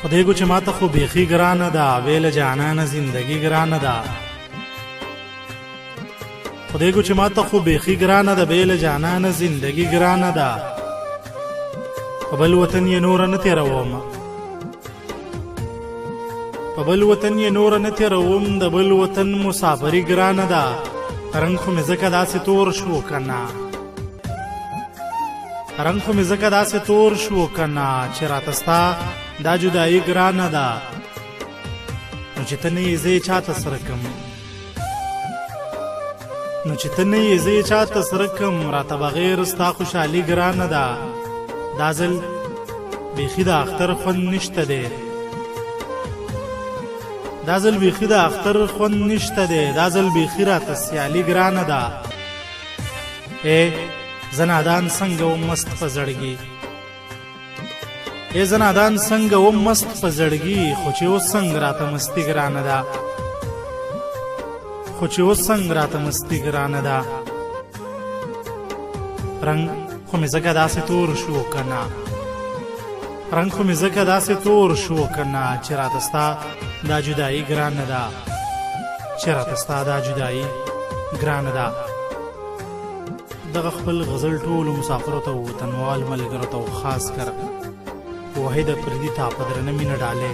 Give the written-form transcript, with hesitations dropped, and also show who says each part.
Speaker 1: خدای گو چې ماته خو بیخي ګرانه ده، ویله جانانه زندګي ګرانه ده. خدای گو چې ماته خو بیخي ګرانه ده، ویله جانانه زندګي ګرانه ده. په بل وطن یې نوره نه تېروم، په بل وطن یې نوره نه تېروم، د بل وطن مسافري ګرانه ده. رنګ خو مې ځکه داسې تور شو که نه، رنګ خو مې ځکه داسې تور شو که نه، چې راته ستا دا جدایي ګرانه ده. نو چې ته نه یې زه یې چاته سره کم، نو چې ته نه یې زه یې چاته سره کم، راته بغیر ستا خوشحالي ګرانه ده. دا ځل بیخي د اختر خوند نشته دی، دا ځل بیخي د اختر خوند نشته دی، دا ځل بیخي راته سیالي ګرانه ده. ای زه نادان څنګه وم مست په زړګي، ای زه نادان څنګه وم مست په زړګي، خو چې اوس څنګه راته مستی ګرانه ده، خو چې اوس څنګه راته مستی ګرانه ده. رنګ خو مې ځکه داسې تور شو که نه، رنګ خو مې ځکه داسې تور شو که نه، چې راته ستا دا جدایي ګرانه ده، چې راته ستا دا جدایي ګرانه ده. دغه خپل غزل ټولو مسافرو ته، وطنوال ملګرو ته، خاص کر وحید پردي ته په درنه مینه ډالې.